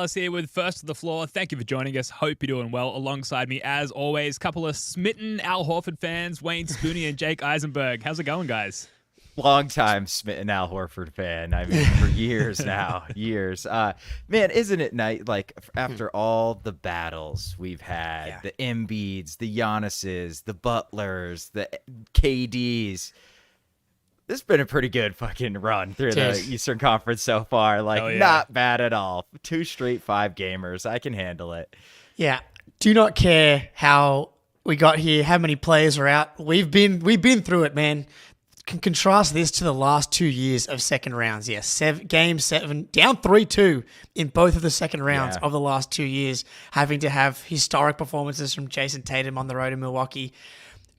Dallas here with First to the Floor. Thank you for joining us. Hope you're doing well. Alongside me, as always, couple of smitten Al Horford fans, Wayne Spooney and Jake Eisenberg. How's it going, guys? Long time smitten Al Horford fan. I mean, for years now, years. Man, isn't it nice? Like after all the battles we've had, the Embiids, the Giannis's, the Butlers, the KDs. This has been a pretty good fucking run through the Eastern Conference so far. Like, not bad at all. 2 straight 5-gamers. I can handle it. Yeah. Do not care how we got here, how many players are out. We've been through it, man. Can contrast this to the last 2 years of second rounds. Yes, game 7, down 3-2 in both of the second rounds of the last 2 years, having to have historic performances from Jayson Tatum on the road in Milwaukee.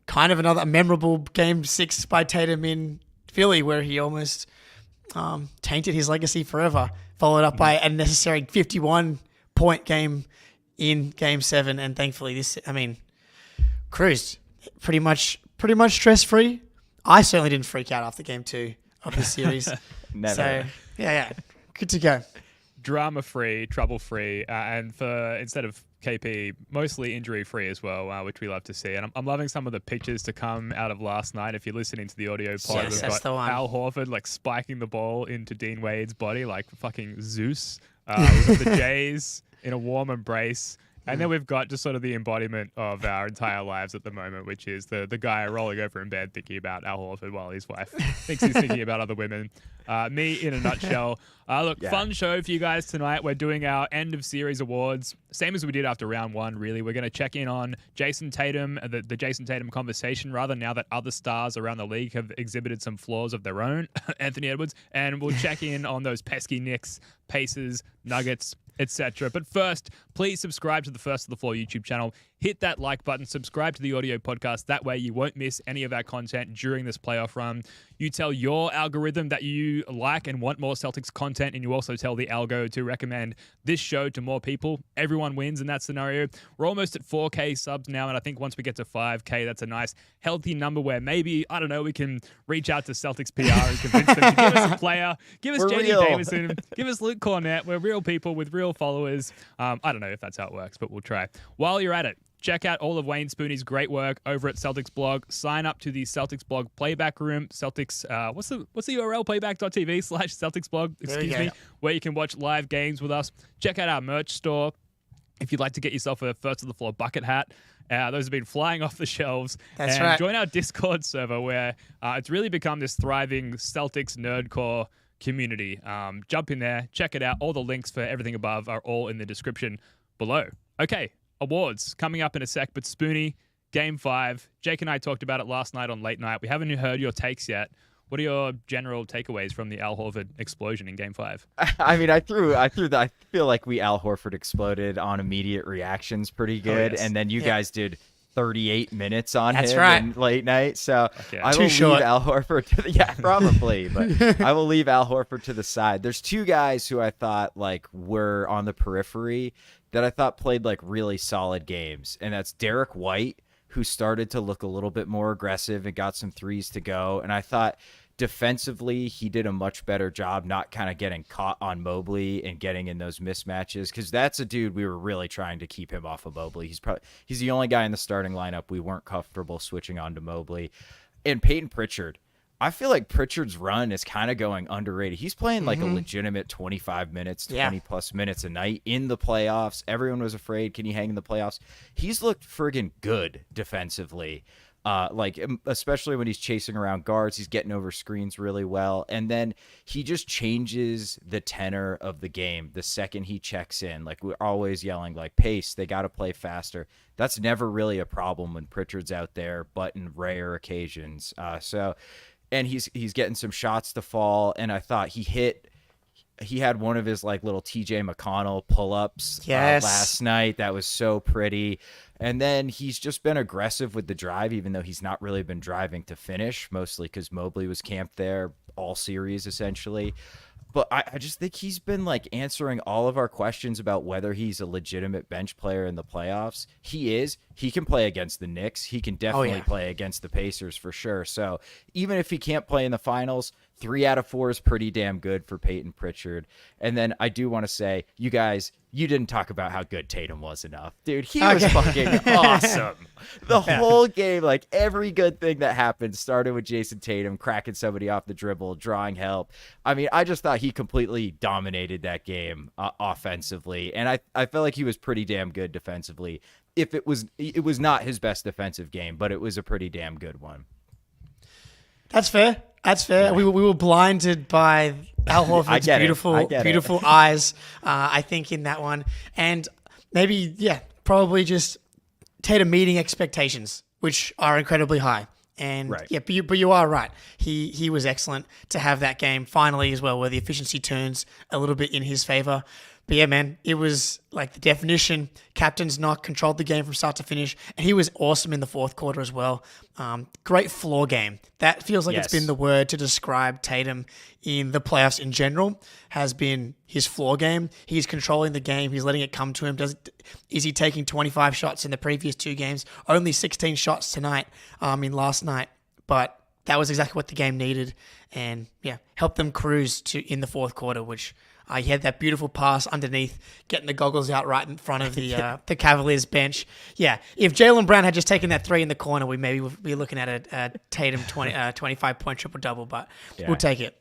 Kind of another memorable game 6 by Tatum in Philly, where he almost tainted his legacy forever, followed up by a necessary 51-point game in game 7. And thankfully cruised pretty much stress-free. I certainly didn't freak out after game 2 of the series. Never. So, yeah. Good to go. Drama-free, trouble-free, and instead of KP, mostly injury-free as well, which we love to see. And I'm loving some of the pictures to come out of last night. If you're listening to the audio pod, we've got Al Horford like spiking the ball into Dean Wade's body like fucking Zeus. We've got the Jays in a warm embrace. And then we've got just sort of the embodiment of our entire lives at the moment, which is the guy rolling over in bed thinking about Al Horford while his wife thinks he's thinking about other women. Me in a nutshell. Fun show for you guys tonight. We're doing our end of series awards, same as we did after round 1, really. We're going to check in on Jayson Tatum, the Jayson Tatum conversation, rather, now that other stars around the league have exhibited some flaws of their own, Anthony Edwards, and we'll check in on those pesky Knicks, Pacers, Nuggets, etc. But first, please subscribe to the First to the Floor YouTube channel. Hit that like button, subscribe to the audio podcast. That way you won't miss any of our content during this playoff run. You tell your algorithm that you like and want more Celtics content, and you also tell the algo to recommend this show to more people. Everyone wins in that scenario. We're almost at 4K subs now, and I think once we get to 5K, that's a nice, healthy number where maybe, I don't know, we can reach out to Celtics PR and convince them to give us a player, give us JD Davison, give us Luke Cornett. We're real people with real followers. I don't know if that's how it works, but we'll try. While you're at it, check out all of Wayne Spooney's great work over at Celtics Blog. Sign up to the Celtics Blog Playback Room. Celtics, what's the URL? Playback.tv/Celtics Blog, where you can watch live games with us. Check out our merch store. If you'd like to get yourself a First to the Floor bucket hat, those have been flying off the shelves. That's right. Join our Discord server where it's really become this thriving Celtics nerdcore community. Jump in there, check it out. All the links for everything above are all in the description below. Okay, awards coming up in a sec, but Spoony, Game 5. Jake and I talked about it last night on Late Night. We haven't heard your takes yet. What are your general takeaways from the Al Horford explosion in Game 5? I mean, I feel like we Al Horford exploded on immediate reactions pretty good, and then you guys did 38 minutes on him in Late Night. So I will leave Al Horford to the, probably, but I will leave Al Horford to the side. There's 2 guys who I thought like were on the periphery that I thought played like really solid games, and that's Derek White, who started to look a little bit more aggressive and got some threes to go. And I thought defensively, he did a much better job not kind of getting caught on Mobley and getting in those mismatches, because that's a dude we were really trying to keep him off of Mobley. He's the only guy in the starting lineup we weren't comfortable switching on to Mobley. And Peyton Pritchard, I feel like Pritchard's run is kind of going underrated. He's playing like a legitimate 25 minutes, 20 plus minutes a night in the playoffs. Everyone was afraid, can he hang in the playoffs? He's looked friggin' good defensively. Especially when he's chasing around guards, he's getting over screens really well. And then he just changes the tenor of the game the second he checks in. Like, we're always yelling, like, pace, they got to play faster. That's never really a problem when Pritchard's out there, but in rare occasions. And he's getting some shots to fall. And I thought he had one of his like little TJ McConnell pull-ups last night. That was so pretty. And then he's just been aggressive with the drive, even though he's not really been driving to finish, mostly because Mobley was camped there all series, essentially. But I just think he's been like answering all of our questions about whether he's a legitimate bench player in the playoffs. He is. He can play against the Knicks. He can definitely play against the Pacers for sure. So even if he can't play in the finals, 3 out of 4 is pretty damn good for Peyton Pritchard. And then I do want to say, you guys You didn't talk about how good Tatum was enough. Dude, he was fucking awesome. The whole game, like every good thing that happened started with Jayson Tatum cracking somebody off the dribble, drawing help. I mean, I just thought he completely dominated that game offensively. And I felt like he was pretty damn good defensively. It was not his best defensive game, but it was a pretty damn good one. That's fair. Yeah. We were blinded by Al Horford's beautiful eyes, I think, in that one. And maybe, probably just Tatum meeting expectations, which are incredibly high. And but you are right. He was excellent to have that game finally as well, where the efficiency turns a little bit in his favor. But yeah, man, it was like the definition. Captain's knock, controlled the game from start to finish. And he was awesome in the fourth quarter as well. Great floor game. That feels like it's been the word to describe Tatum in the playoffs in general, has been his floor game. He's controlling the game. He's letting it come to him. Is he taking 25 shots in the previous 2 games? Only 16 shots tonight, last night. But that was exactly what the game needed. And helped them cruise in the fourth quarter, which... he had that beautiful pass underneath, getting the goggles out right in front of the Cavaliers bench. Yeah, if Jaylen Brown had just taken that 3 in the corner, we maybe would be looking at a Tatum 25-point triple-double, but we'll take it.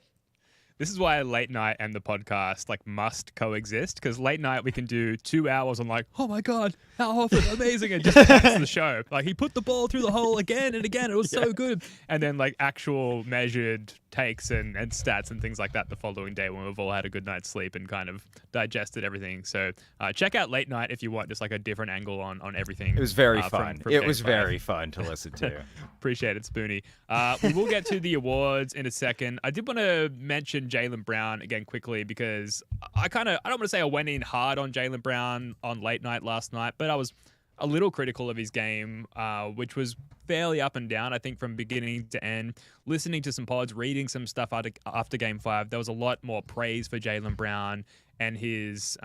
This is why late night and the podcast must coexist, because late night we can do 2 hours on oh my God, Al Horford, amazing, and just text the show. He put the ball through the hole again and again. It was so good. And then actual measured takes and stats and things like that the following day when we've all had a good night's sleep and kind of digested everything. So check out late night if you want just a different angle on everything. It was very fun. It was very fun to listen to. Appreciate it, Spoonie. We will get to the awards in a second. I did want to mention Jaylen Brown again quickly, because I don't want to say I went in hard on Jaylen Brown on late night last night, but I was a little critical of his game, which was fairly up and down, I think, from beginning to end. Listening to some pods, reading some stuff after Game 5, there was a lot more praise for Jaylen Brown and his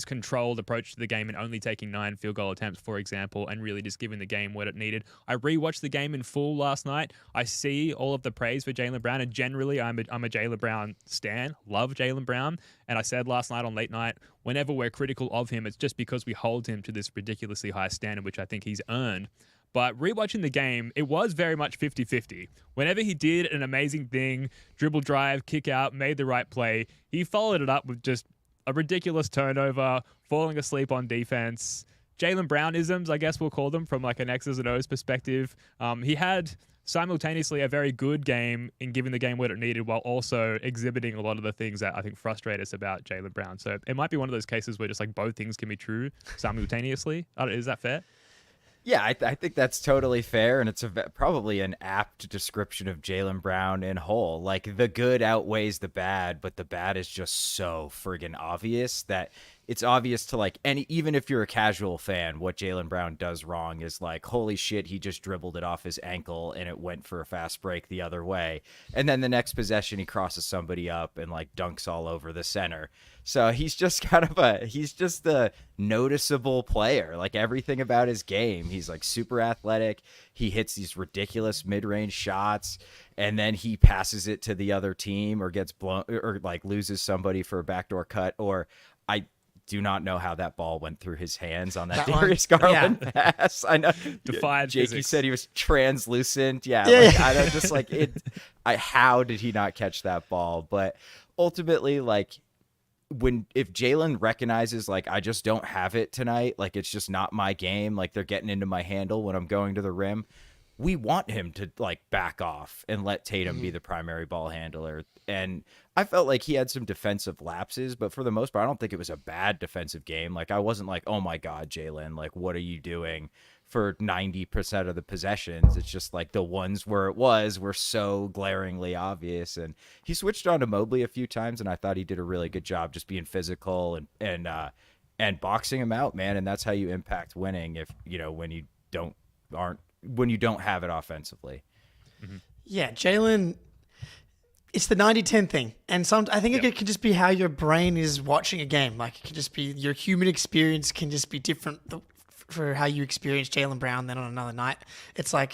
controlled approach to the game and only taking 9 field goal attempts, for example, and really just giving the game what it needed. I rewatched the game in full last night. I see all of the praise for Jaylen Brown, and generally I'm a Jaylen Brown stan, love Jaylen Brown. And I said last night on late night, whenever we're critical of him, it's just because we hold him to this ridiculously high standard, which I think he's earned. But rewatching the game, it was very much 50-50. Whenever he did an amazing thing, dribble drive, kick out, made the right play, he followed it up with just a ridiculous turnover, falling asleep on defense. Jaylen Brown-isms, I guess we'll call them, from an X's and O's perspective. He had simultaneously a very good game in giving the game what it needed, while also exhibiting a lot of the things that I think frustrate us about Jaylen Brown. So it might be one of those cases where just both things can be true simultaneously. Is that fair? Yeah, I think that's totally fair, and it's probably an apt description of Jaylen Brown in whole. The good outweighs the bad, but the bad is just so friggin' obvious that it's obvious to even if you're a casual fan, what Jaylen Brown does wrong is holy shit, he just dribbled it off his ankle and it went for a fast break the other way. And then the next possession, he crosses somebody up and dunks all over the center. So he's just he's just a noticeable player. Everything about his game, he's super athletic. He hits these ridiculous mid-range shots, and then he passes it to the other team or gets blown or loses somebody for a backdoor cut. Or I do not know how that ball went through his hands on that Darius Garland pass. I know. Defied Jake, physics. You said he was translucent. I don't just it. How did he not catch that ball? But ultimately, if Jaylen recognizes I just don't have it tonight, it's just not my game, they're getting into my handle when I'm going to the rim, we want him to back off and let Tatum be the primary ball handler. And I felt like he had some defensive lapses, but for the most part, I don't think it was a bad defensive game. I wasn't oh my God, Jaylen, what are you doing for 90% of the possessions? It's just the ones where it were so glaringly obvious. And he switched on to Mobley a few times, and I thought he did a really good job just being physical and boxing him out, man. And that's how you impact winning when you don't have it offensively. Mm-hmm. Yeah, Jaylen, it's the 90-10 thing. And I think it can just be how your brain is watching a game. It can just be your human experience can just be different for how you experience Jaylen Brown than on another night. It's I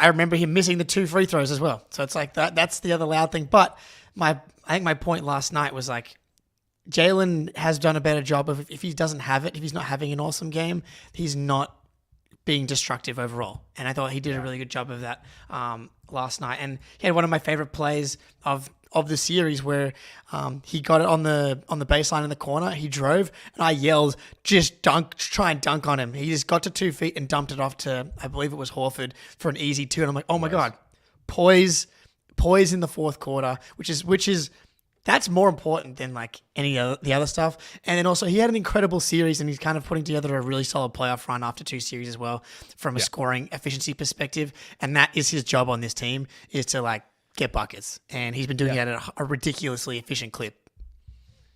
remember him missing the 2 free throws as well. So it's that's the other loud thing. But I think my point last night was Jaylen has done a better job of, if he doesn't have it, if he's not having an awesome game, he's not being destructive overall. And I thought he did a really good job of that last night. And he had one of my favorite plays of the series where he got it on the baseline in the corner. He drove, and I yelled, just try and dunk on him. He just got to 2 feet and dumped it off to, I believe it was Horford, for an easy 2. And I'm like, oh my God, poise in the fourth quarter, which is that's more important than like any of the other stuff. And then also he had an incredible series, and he's kind of putting together a really solid playoff run after 2 series as well from a scoring efficiency perspective. And that is his job on this team, is to like get buckets. And he's been doing it at a ridiculously efficient clip.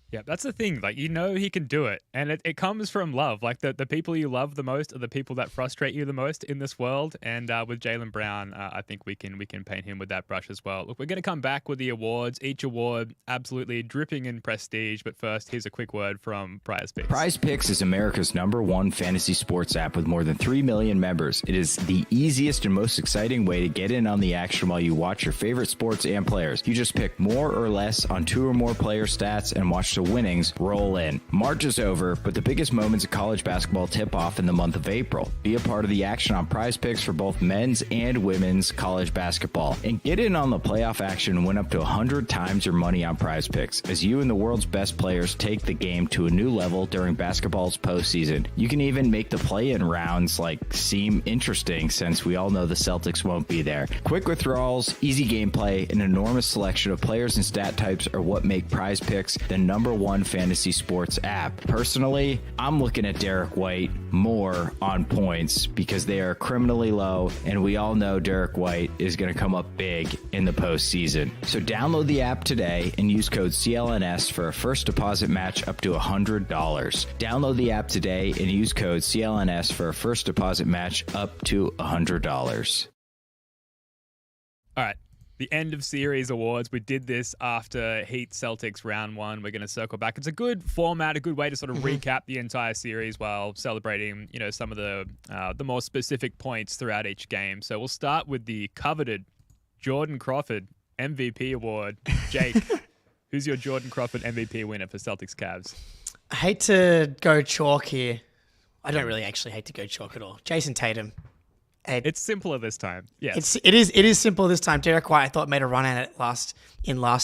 Yeah, that's the thing. Like, he can do it. And it comes from love. Like, the people you love the most are the people that frustrate you the most in this world. And with Jaylen Brown, I think we can paint him with that brush as well. Look, we're going to come back with the awards. Each award absolutely dripping in prestige. But first, here's a quick word from Prize Picks. Prize Picks is America's #1 fantasy sports app with more than 3 million members. It is the easiest and most exciting way to get in on the action while you watch your favorite sports and players. You just pick more or less on 2 or more player stats and watch the winnings roll in. March is over, but the biggest moments of college basketball tip off in the month of April. Be a part of the action on Prize Picks for both men's and women's college basketball. And get in on the playoff action and win up to 100 times your money on Prize Picks as you and the world's best players take the game to a new level during basketball's postseason. You can even make the play-in rounds seem interesting, since we all know the Celtics won't be there. Quick withdrawals, easy gameplay, an enormous selection of players and stat types are what make Prize Picks the #1 fantasy sports app. Personally, I'm looking at Derek White more on points because they are criminally low, and we all know Derek White is going to come up big in the postseason. So download the app today and use code CLNS for a first deposit match up to $100. Download the app today and use code CLNS for a first deposit match up to $100. All right. The end of series awards. We did this after Heat Celtics round 1. We're going to circle back. It's a good format, a good way to sort of recap the entire series while celebrating, some of the more specific points throughout each game. So we'll start with the coveted Jordan Crawford MVP award. Jake, who's your Jordan Crawford MVP winner for Celtics Cavs? I hate to go chalk here. I don't really actually hate to go chalk at all. Jayson Tatum. It's simpler this time. Yes. It is simple this time. Derek White, I thought, made a run at it last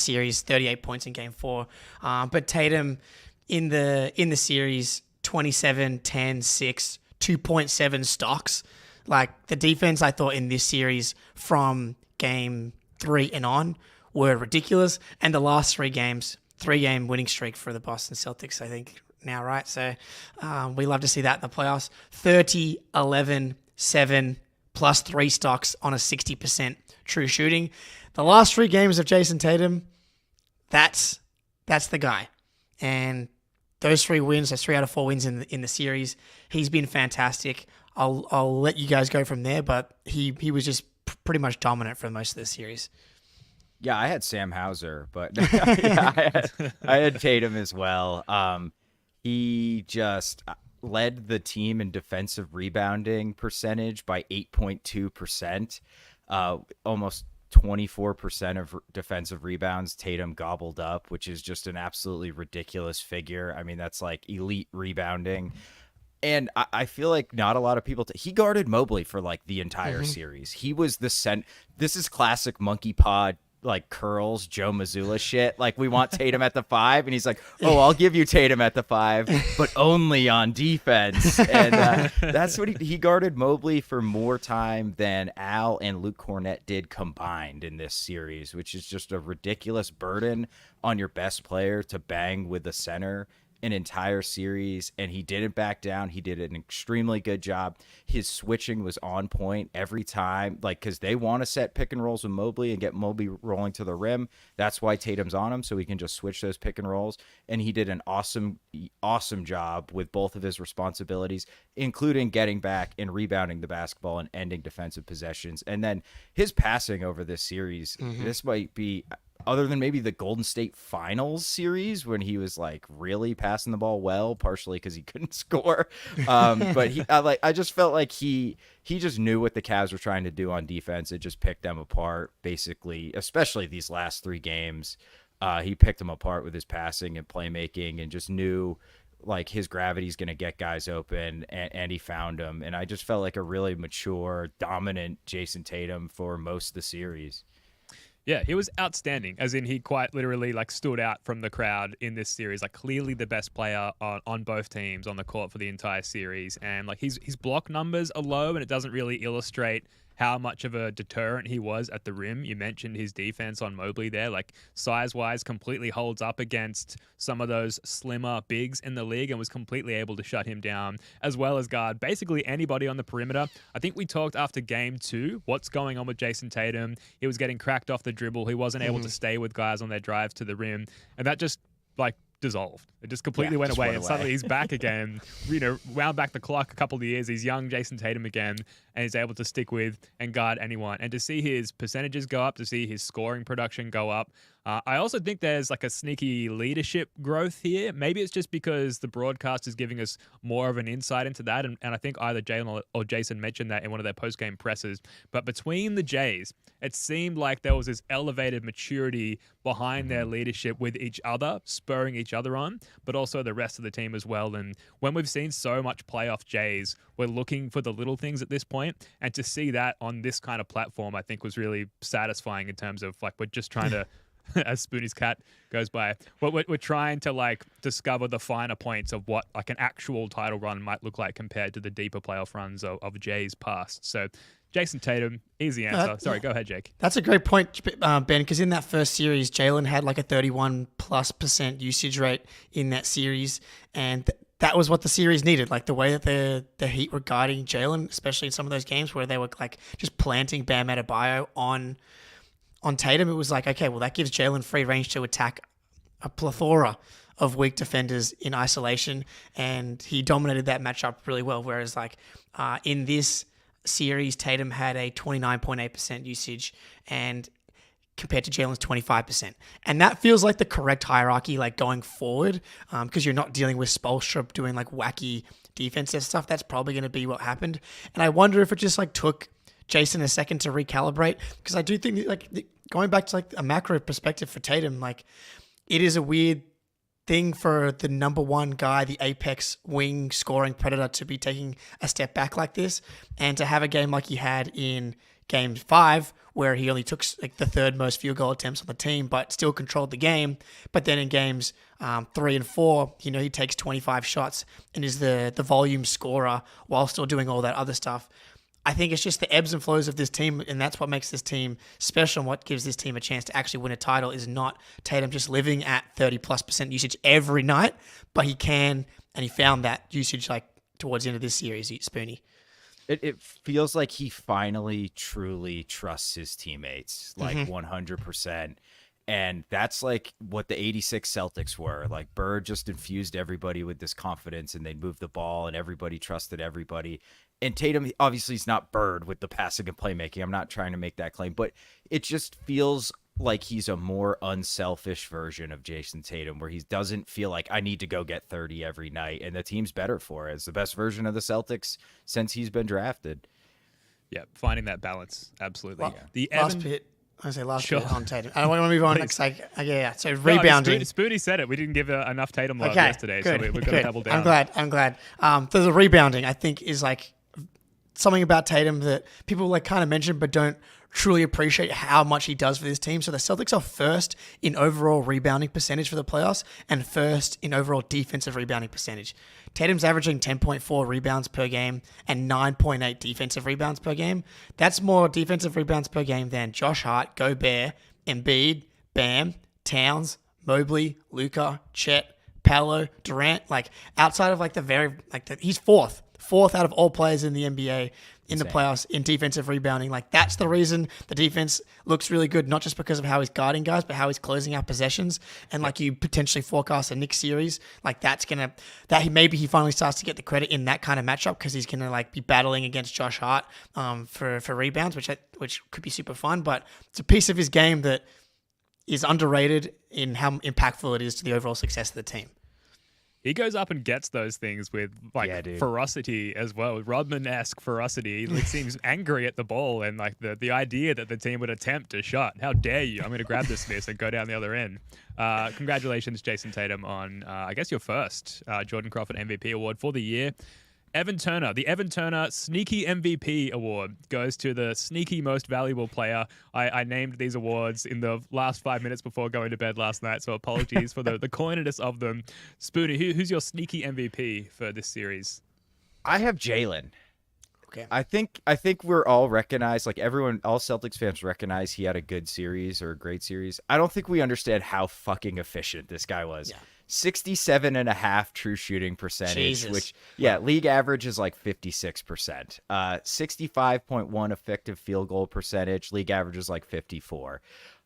series, 38 points in game 4. But Tatum in the series, 27, 10, 6, 2.7 stocks. Like, the defense, I thought, in this series from game 3 and on were ridiculous. And the last 3 games, 3-game winning streak for the Boston Celtics, I think now, right? So we love to see that in the playoffs. 30, 11, 7, plus 3 stocks on a 60% true shooting. The last 3 games of Jayson Tatum, that's the guy. And those 3 wins, those 3 out of 4 wins in the series, he's been fantastic. I'll let you guys go from there, but he was just pretty much dominant for most of the series. Yeah, I had Sam Hauser, but I had Tatum as well. He just led the team in defensive rebounding percentage by 8.2%. Almost 24% of defensive rebounds Tatum gobbled up, which is just an absolutely ridiculous figure. I mean, that's like elite rebounding. And I feel like not a lot of people... he guarded Mobley for like the entire series. He was the This is classic monkey pod curls Joe Mazzulla shit. Like, we want Tatum at the 5, and he's like, oh, I'll give you Tatum at the 5, but only on defense. And that's what he guarded Mobley for more time than Al and Luke Cornett did combined in this series, which is just a ridiculous burden on your best player to bang with the center an entire series, and he didn't back down. He did an extremely good job. His switching was on point every time, because they want to set pick and rolls with Mobley and get Mobley rolling to the rim. That's why Tatum's on him, so he can just switch those pick and rolls. And he did an awesome job with both of his responsibilities, including getting back and rebounding the basketball and ending defensive possessions. And then his passing over this series, this might be... other than maybe the Golden State Finals series when he was really passing the ball well, partially because he couldn't score. But I just felt like he just knew what the Cavs were trying to do on defense. It just picked them apart, basically, especially these last 3 games. he picked them apart with his passing and playmaking, and just knew like his gravity's going to get guys open, and he found them. And I just felt like a really mature, dominant Jayson Tatum for most of the series. Yeah, he was outstanding, as in he quite literally like stood out from the crowd in this series, like clearly the best player on both teams on the court for the entire series. And like his block numbers are low, and it doesn't really illustrate how much of a deterrent he was at the rim. You mentioned his defense on Mobley there, like size-wise completely holds up against some of those slimmer bigs in the league and was completely able to shut him down, as well as guard basically anybody on the perimeter. I think we talked after game 2, what's going on with Jayson Tatum. He was getting cracked off the dribble. He wasn't able to stay with guys on their drives to the rim. And that just like dissolved. It just completely went away. And suddenly he's back again, wound back the clock a couple of years. He's young Jayson Tatum again, and he's able to stick with and guard anyone. And to see his percentages go up, to see his scoring production go up, I also think there's like a sneaky leadership growth here. Maybe it's just because the broadcast is giving us more of an insight into that. And I think either Jalen or Jason mentioned that in one of their post-game pressers. But between the Jays, it seemed like there was this elevated maturity behind their leadership with each other, spurring each other on, but also the rest of the team as well. And when we've seen so much playoff Jays, we're looking for the little things at this point. And to see that on this kind of platform, I think was really satisfying in terms of like we're just trying to, as Spoonie's cat goes by, we're trying to like discover the finer points of what like an actual title run might look like compared to the deeper playoff runs of Jays past. So Jayson Tatum, easy answer. Sorry, go ahead, Jake. That's a great point, Ben, because in that first series, Jalen had like a 31+% usage rate in that series, and that was what the series needed. Like the way that the Heat were guarding Jalen, especially in some of those games where they were like just planting Bam Adebayo on Tatum, it was like, okay, well, that gives Jalen free range to attack a plethora of weak defenders in isolation, and he dominated that matchup really well. Whereas like in this series, Tatum had a 29.8% usage and compared to Jalen's 25%. And that feels like the correct hierarchy like going forward, because you're not dealing with Spoelstra doing like wacky defensive stuff. That's probably going to be what happened. And I wonder if it just like took Jayson a second to recalibrate, because I do think that, like going back to like a macro perspective for Tatum, like it is a weird thing for the number one guy, the apex wing scoring predator, to be taking a step back like this, and to have a game like he had in game 5 where he only took like the third most field goal attempts on the team but still controlled the game. But then in games 3 and 4, he takes 25 shots and is the volume scorer while still doing all that other stuff. I think it's just the ebbs and flows of this team, and that's what makes this team special, and what gives this team a chance to actually win a title is not Tatum just living at 30+% usage every night, but he can, and he found that usage like towards the end of this series, Spoonie. It feels like he finally truly trusts his teammates, like 100%. And that's like what the 86 Celtics were. Like Bird just infused everybody with this confidence, and they'd move the ball and everybody trusted everybody. And Tatum, obviously, is not Bird with the passing and playmaking. I'm not trying to make that claim, but it just feels like he's a more unselfish version of Jayson Tatum, where he doesn't feel like I need to go get 30 every night, and the team's better for it. It's the best version of the Celtics since he's been drafted. Yeah, finding that balance, absolutely. The last bit on Tatum. I don't want to move on. So rebounding. Spoonie said it. We didn't give enough Tatum love yesterday, so we're going to double down. I'm glad. The rebounding, I think, is like something about Tatum that people like kind of mention but don't truly appreciate how much he does for this team. So the Celtics are first in overall rebounding percentage for the playoffs and first in overall defensive rebounding percentage. Tatum's averaging 10.4 rebounds per game and 9.8 defensive rebounds per game. That's more defensive rebounds per game than Josh Hart, Gobert, Embiid, Bam, Towns, Mobley, Luka, Chet, Paolo, Durant. Like outside of like he's fourth out of all players in the NBA in the playoffs in defensive rebounding. Like that's the reason the defense looks really good, not just because of how he's guarding guys, but how he's closing out possessions. And like you potentially forecast a Knicks series, like maybe he finally starts to get the credit in that kind of matchup, because he's gonna like be battling against Josh Hart for rebounds, which could be super fun. But it's a piece of his game that is underrated in how impactful it is to the overall success of the team. he goes up and gets those things with ferocity as well, Rodman-esque ferocity. He seems angry at the ball and like the idea that the team would attempt a shot. How dare you? I'm going to grab this miss and go down the other end. Congratulations, Jayson Tatum, on I guess your first Jordan Crawford MVP award for the year. Evan Turner, the Evan Turner Sneaky MVP Award goes to the sneaky most valuable player. I named these awards in the last 5 minutes before going to bed last night, so apologies for the coyness of them. Spoonie, who's your sneaky MVP for this series? I have Jaylen. Okay. I think we're all recognized, like everyone, all Celtics fans recognize he had a good series or a great series. I don't think we understand how fucking efficient this guy was. Yeah. 67.5 true shooting percentage, Jesus. Which, league average is like 56%. 65.1 effective field goal percentage, league average is like 54.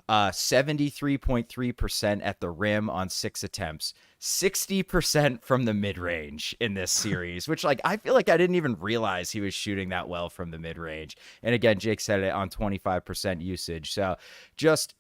73.3% at the rim on 6 attempts, 60% from the mid-range in this series, which like I feel like I didn't even realize he was shooting that well from the mid-range. And again, Jake said it on 25% usage. So just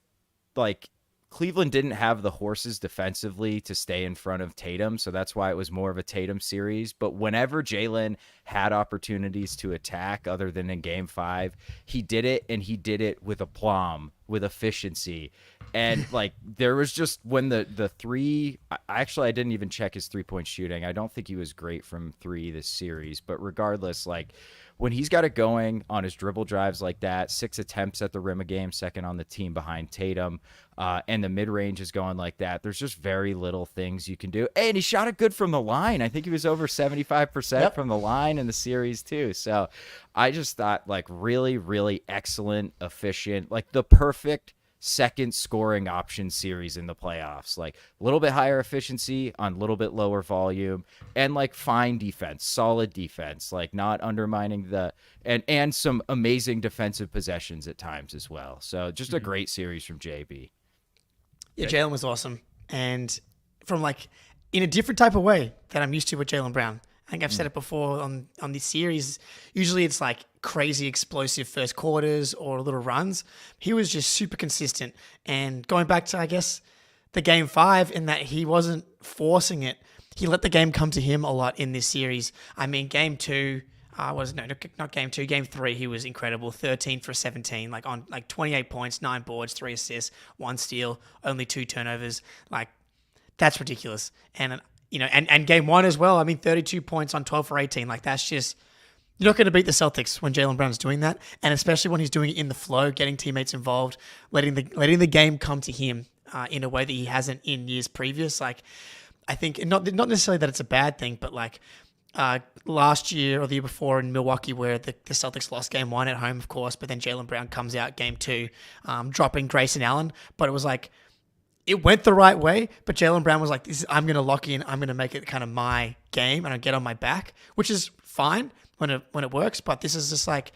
like Cleveland didn't have the horses defensively to stay in front of Tatum, so that's why it was more of a Tatum series. But whenever Jaylen had opportunities to attack other than in Game 5, he did it, and he did it with aplomb, with efficiency. And like there was just when the three, I didn't even check his 3-point shooting. I don't think he was great from 3 this series, but regardless, like when he's got it going on his dribble drives like that, 6 attempts at the rim a game, second on the team behind Tatum, and the mid-range is going like that, there's just very little things you can do. And he shot it good from the line. I think he was over 75% from the line in the series too. So I just thought like really, really excellent, efficient, like the perfect second scoring option series in the playoffs. Like a little bit higher efficiency on a little bit lower volume, and like fine defense, solid defense, like not undermining and some amazing defensive possessions at times as well. So just a great series from JB. Yeah, Jaylen was awesome. And from like in a different type of way that I'm used to with Jaylen Brown. I think I've said it before on this series. Usually it's like crazy explosive first quarters or little runs. He was just super consistent. And going back to, I guess, the Game 5 in that he wasn't forcing it. He let the game come to him a lot in this series. I mean, Game 2, not Game 2, Game 3, he was incredible. 13 for 17, like on like 28 points, 9 boards, 3 assists, 1 steal, only 2 turnovers. Like, that's ridiculous. And and Game 1 as well. I mean, 32 points on 12 for 18. Like, that's just, you're not going to beat the Celtics when Jaylen Brown's doing that. And especially when he's doing it in the flow, getting teammates involved, letting the game come to him in a way that he hasn't in years previous. Like, I think, not necessarily that it's a bad thing, but like last year or the year before in Milwaukee where the Celtics lost Game 1 at home, of course, but then Jaylen Brown comes out Game 2, dropping Grayson Allen. But it was like, it went the right way, but Jaylen Brown was like, I'm going to lock in. I'm going to make it kind of my game, and I get on my back, which is fine when it works. But this is just like,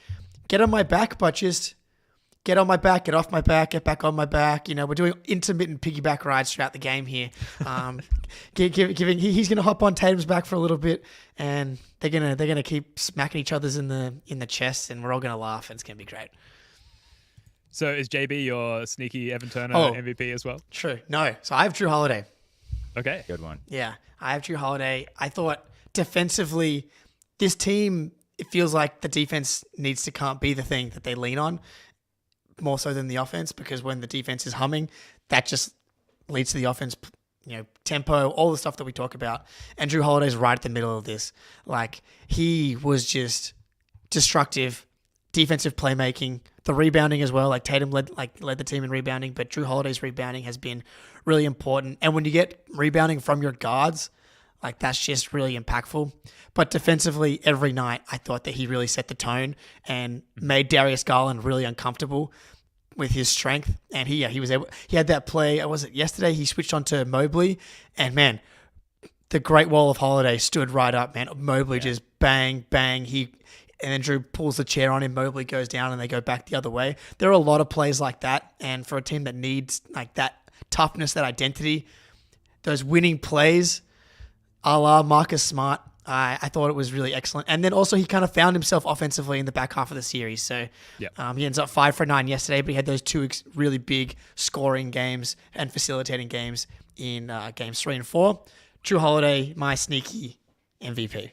get on my back, but just get on my back, get off my back, get back on my back. We're doing intermittent piggyback rides throughout the game here. He's going to hop on Tatum's back for a little bit, and they're gonna keep smacking each other's in the chest, and we're all going to laugh, and it's going to be great. So is JB your sneaky Evan Turner MVP as well? True. No. So I have Drew Holiday. Okay. Good one. Yeah, I have Drew Holiday. I thought defensively, this team, it feels like the defense needs to be the thing that they lean on more so than the offense, because when the defense is humming, that just leads to the offense, tempo, all the stuff that we talk about. And Drew Holiday's right at the middle of this. Like, he was just destructive, defensive playmaking, the rebounding as well. Like, Tatum led the team in rebounding, but Drew Holiday's rebounding has been really important. And when you get rebounding from your guards, like, that's just really impactful. But defensively, every night, I thought that he really set the tone and made Darius Garland really uncomfortable with his strength. And he had that play. Was it yesterday? He switched on to Mobley, and man, the Great Wall of Holiday stood right up, man. Mobley just bang, bang. And then Drew pulls the chair on him. Mobley goes down, and they go back the other way. There are a lot of plays like that, and for a team that needs like that toughness, that identity, those winning plays, a la Marcus Smart, I thought it was really excellent. And then also he kind of found himself offensively in the back half of the series. So he ends up 5 for 9 yesterday, but he had those 2 really big scoring games and facilitating games in Games 3 and 4. Jrue Holiday, my sneaky MVP.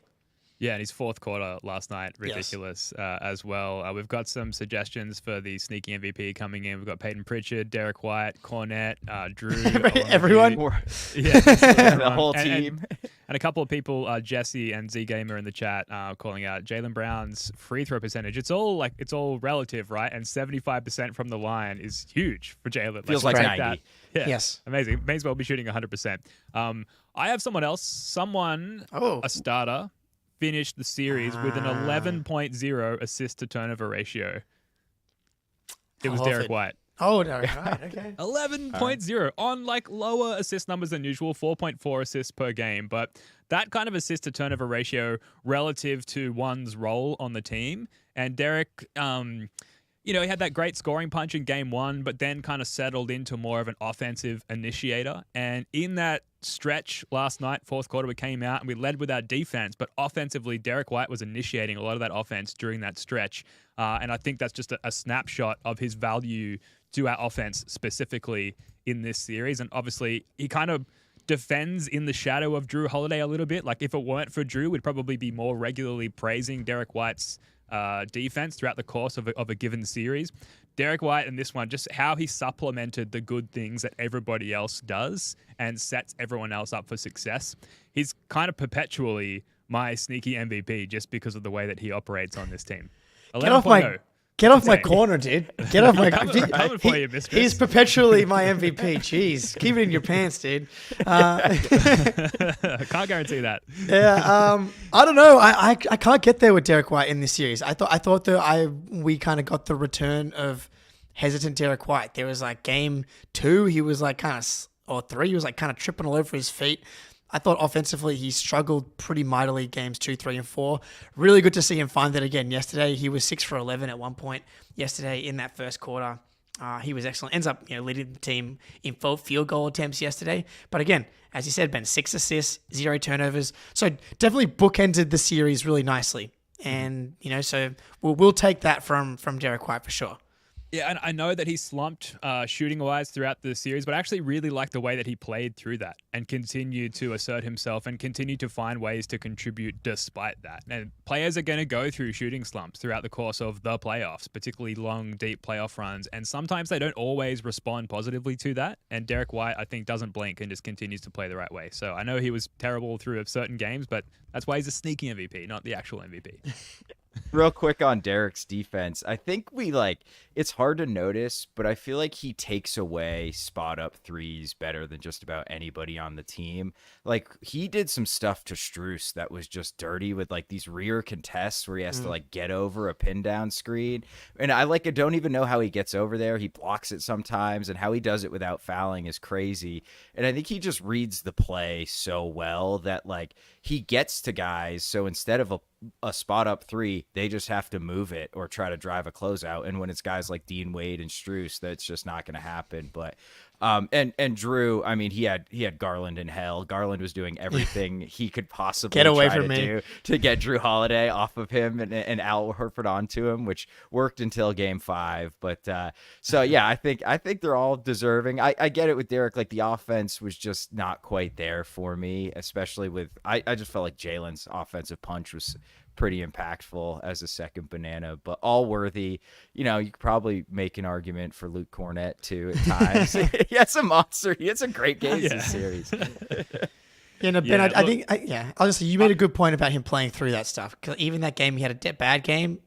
Yeah, and his fourth quarter last night, ridiculous as well. We've got some suggestions for the sneaky MVP coming in. We've got Peyton Pritchard, Derek White, Cornette, Jrue. Everyone? The whole team. And a couple of people, Jesse and Z Gamer in the chat, calling out Jaylen Brown's free throw percentage. It's all relative, right? And 75% from the line is huge for Jaylen. Feels like 90. That. Yeah, yes. Amazing. May as well be shooting 100%. I have someone else, a starter, finished the series with an 11.0 assist to turnover ratio. It was Derek White. Oh, Derek White, okay. 11.0 on lower assist numbers than usual, 4.4 assists per game. But that kind of assist to turnover ratio relative to one's role on the team. And Derek, he had that great scoring punch in game one, but then kind of settled into more of an offensive initiator. And in that stretch last night, fourth quarter, we came out and we led with our defense, but offensively, Derek White was initiating a lot of that offense during that stretch. And I think that's just a snapshot of his value to our offense specifically in this series. And obviously, he kind of defends in the shadow of Jrue Holiday a little bit. Like, if it weren't for Jrue, we'd probably be more regularly praising Derek White's defense throughout the course of a given series. Derek White in this one, just how he supplemented the good things that everybody else does and sets everyone else up for success. He's kind of perpetually my sneaky MVP just because of the way that he operates on this team. Get off my corner, dude. Get off my corner. Coming for you, mistress. He's perpetually my MVP. Jeez. Keep it in your pants, dude. I can't guarantee that. Yeah. I don't know. I can't get there with Derek White in this series. I thought that we kind of got the return of hesitant Derek White. There was game 2, he was or 3, he was kind of tripping all over his feet. I thought offensively he struggled pretty mightily games 2, 3, and 4. Really good to see him find that again yesterday. He was 6 for 11 at one point yesterday in that first quarter. He was excellent. Ends up leading the team in field goal attempts yesterday. But again, as you said, Ben, 6 assists, 0 turnovers. So definitely bookended the series really nicely. And, so we'll take that from Derek White for sure. Yeah, and I know that he slumped shooting-wise throughout the series, but I actually really like the way that he played through that and continued to assert himself and continued to find ways to contribute despite that. And players are going to go through shooting slumps throughout the course of the playoffs, particularly long, deep playoff runs, and sometimes they don't always respond positively to that. And Derek White, I think, doesn't blink and just continues to play the right way. So I know he was terrible through certain games, but that's why he's a sneaky MVP, not the actual MVP. Real quick on Derek's defense. I think it's hard to notice, but I feel like he takes away spot up threes better than just about anybody on the team. He did some stuff to Strus that was just dirty with these rear contests where he has to get over a pin down screen. And I don't even know how he gets over there. He blocks it sometimes, and how he does it without fouling is crazy. And I think he just reads the play so well that he gets to guys. So instead of a spot up 3, they just have to move it or try to drive a closeout. And when it's guys like Dean Wade and Strus, that's just not going to happen. But and Jrue, I mean, he had Garland in hell. Garland was doing everything he could possibly get away try from to do to get Jrue Holiday off of him and Al Horford onto him, which worked until game 5. But so yeah, I think they're all deserving. I get it with Derek. The offense was just not quite there for me, especially with I just felt like Jaylen's offensive punch was pretty impactful as a second banana, but all worthy. You could probably make an argument for Luke Cornette too at times. He has a monster. He has a great game this series. Ben, I think honestly, you made a good point about him playing through that stuff. Because even that game, he had a bad game.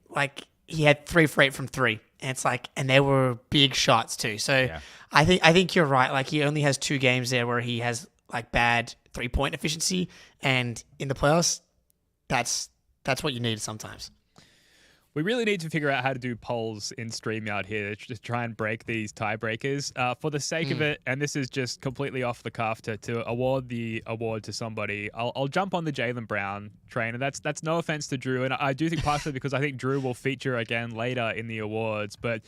He had 3 for 8 from 3, and it's and they were big shots too. So yeah. I think you're right. He only has 2 games there where he has bad 3-point efficiency, and in the playoffs, that's what you need sometimes. We really need to figure out how to do polls in StreamYard here to just try and break these tiebreakers. For the sake of it, and this is just completely off the cuff to award the award to somebody, I'll jump on the Jaylen Brown train, and that's no offense to Jrue, and I do think partially because I think Jrue will feature again later in the awards, but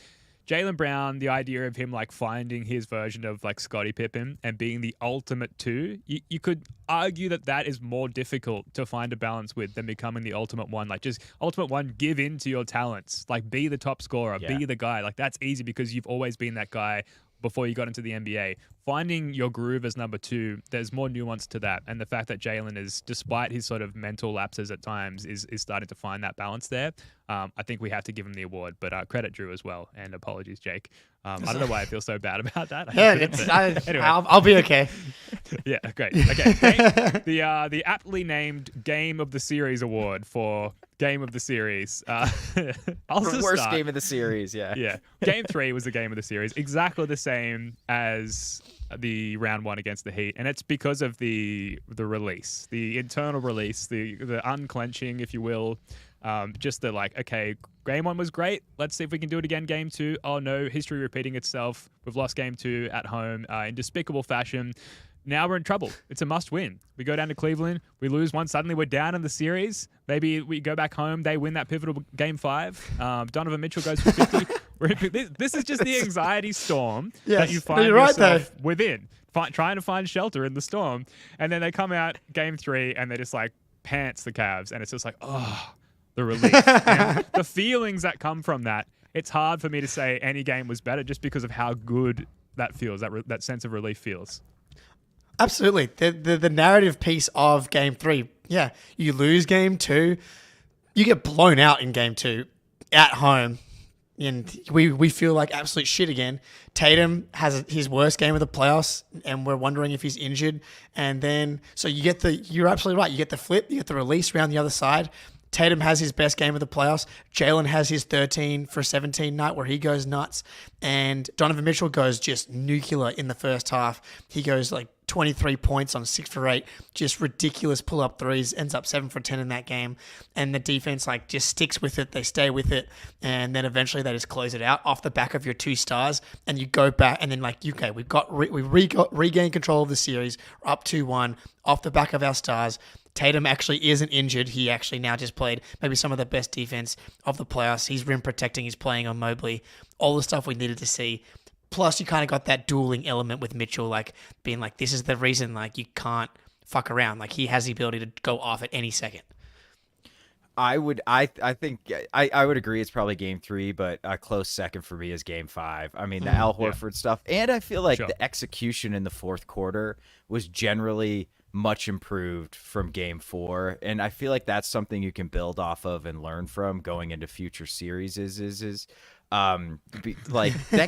Jaylen Brown, the idea of him finding his version of Scottie Pippen and being the ultimate 2, you could argue that is more difficult to find a balance with than becoming the ultimate 1. Just ultimate 1, give in to your talents. Be the top scorer, be the guy. That's easy because you've always been that guy before you got into the NBA. finding your groove as number 2, there's more nuance to that. And the fact that Jaylen is, despite his sort of mental lapses at times, is starting to find that balance there. I think we have to give him the award, but credit Drew as well. And apologies, Jake. I don't know why I feel so bad about that. Anyway. I'll be okay. Yeah, great. Okay. The aptly named Game of the Series award for Game of the Series. Worst game of the series, yeah. Yeah. Game 3 was the game of the series. Exactly the same as the round 1 against the Heat. And it's because of the release, the internal release, the unclenching, if you will. Just the okay, game 1 was great. Let's see if we can do it again. Game 2, oh no, history repeating itself. We've lost game 2 at home in despicable fashion. Now we're in trouble. It's a must win. We go down to Cleveland. We lose one. Suddenly we're down in the series. Maybe we go back home. They win that pivotal game 5. Donovan Mitchell goes for 50. This is just the anxiety storm that you find yourself within. Trying to find shelter in the storm. And then they come out game 3 and they just pants the Cavs. And it's just the relief. And the feelings that come from that. It's hard for me to say any game was better just because of how good that feels, that sense of relief feels. Absolutely. The narrative piece of game 3. Yeah. You lose game 2. You get blown out in game 2 at home. And we feel like absolute shit again. Tatum has his worst game of the playoffs, and we're wondering if he's injured. And then, so you're absolutely right. You get the flip, you get the release around the other side. Tatum has his best game of the playoffs. Jaylen has his 13 for 17 night where he goes nuts. And Donovan Mitchell goes just nuclear in the first half. He goes 23 points on 6 for 8. Just ridiculous pull-up threes. Ends up 7 for 10 in that game. And the defense just sticks with it. They stay with it. And then eventually they just close it out off the back of your 2 stars. And you go back and then okay, we regained control of the series. We're up 2-1 off the back of our stars. Tatum actually isn't injured. He actually now just played maybe some of the best defense of the playoffs. He's rim protecting. He's playing on Mobley. All the stuff we needed to see. Plus, you kind of got that dueling element with Mitchell, being this is the reason, you can't fuck around. He has the ability to go off at any second. I think I would agree it's probably game 3, but a close second for me is game 5. I mean, the Al Horford stuff. And I feel like the execution in the fourth quarter was generally much improved from game 4. And I feel like that's something you can build off of and learn from going into future series that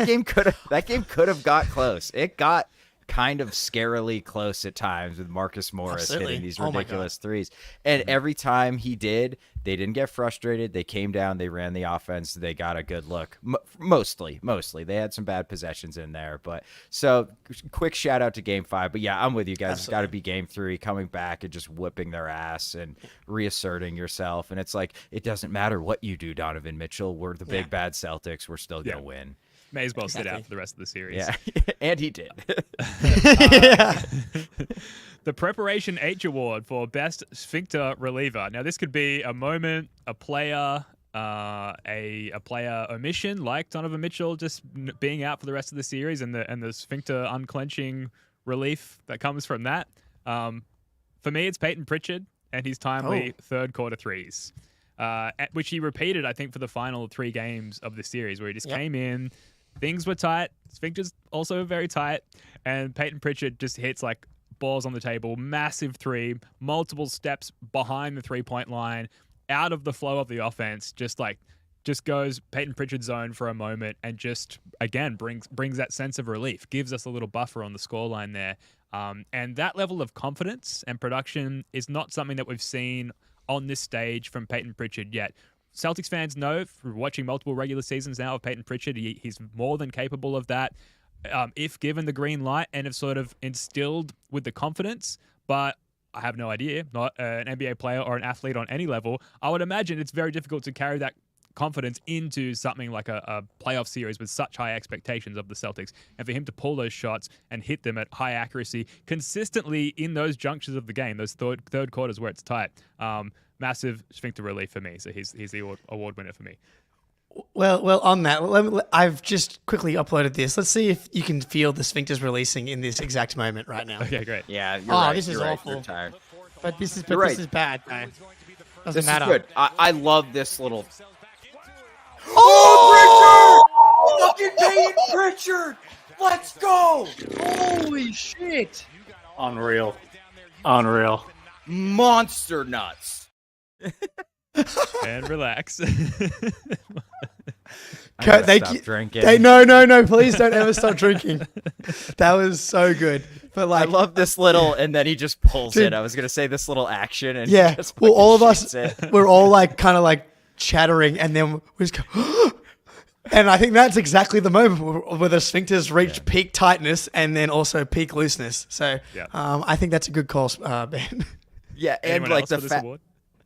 game could have got close. It got kind of scarily close at times with Marcus Morris hitting these ridiculous threes. And every time he did, they didn't get frustrated. They came down, they ran the offense, they got a good look. Mostly. They had some bad possessions in there. But so quick shout out to game 5. But yeah, I'm with you guys. Absolutely. It's got to be game 3, coming back and just whipping their ass and reasserting yourself. And it's it doesn't matter what you do, Donovan Mitchell. We're the big bad Celtics. We're still going to win. May as well sit out for the rest of the series. Yeah, and he did. The Preparation H Award for Best Sphincter Reliever. Now, this could be a moment, a player, a player omission like Donovan Mitchell just being out for the rest of the series and the sphincter unclenching relief that comes from that. For me, it's Peyton Pritchard and his timely third quarter threes, which he repeated, I think, for the final 3 games of the series where he just came in. Things were tight. Sphincter's also very tight. And Peyton Pritchard just hits balls on the table, massive 3, multiple steps behind the 3-point line, out of the flow of the offense, just goes Peyton Pritchard zone for a moment and just, again, brings that sense of relief, gives us a little buffer on the scoreline there. And that level of confidence and production is not something that we've seen on this stage from Peyton Pritchard yet. Celtics fans know from watching multiple regular seasons now of Peyton Pritchard, he's more than capable of that if given the green light and if sort of instilled with the confidence. But I have no idea, not an NBA player or an athlete on any level. I would imagine it's very difficult to carry that confidence into something like a playoff series with such high expectations of the Celtics. And for him to pull those shots and hit them at high accuracy consistently in those junctures of the game, those third quarters where it's tight, massive sphincter relief for me. So he's the award winner for me. Well, on that, I've just quickly uploaded this. Let's see if you can feel the sphincters releasing in this exact moment right now. Okay, great. Yeah, you're right. This is awful. You're tired. But this is bad. Doesn't matter. Is good. I love this little... Oh, Pritchard! Fucking Peyton Pritchard! Let's go! Holy shit. Unreal. Monster nuts. And relax. Stop drinking. No, please don't ever stop drinking. That was so good. But I love this little, and then he just pulls it. I was gonna say this little action, and yeah. Well, all of us, we're all kind of chattering, and then we just go, and I think that's exactly the moment where the sphincters reach peak tightness and then also peak looseness. So, I think that's a good call, Ben. Yeah, and the fact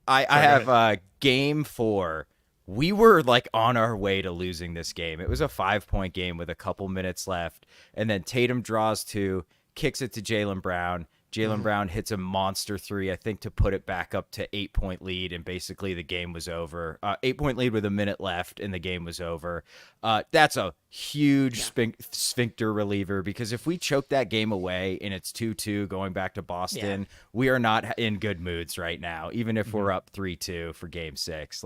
I have game 4. We were on our way to losing this game. It was a 5-point game with a couple minutes left, and then Tatum draws 2, kicks it to Jaylen Brown. Jaylen Brown hits a monster 3, I think, to put it back up to 8-point lead, and basically the game was over. 8-point lead with a minute left, and the game was over. That's a huge sphincter reliever, because if we choke that game away and it's 2-2 going back to Boston, we are not in good moods right now, even if we're up 3-2 for game 6.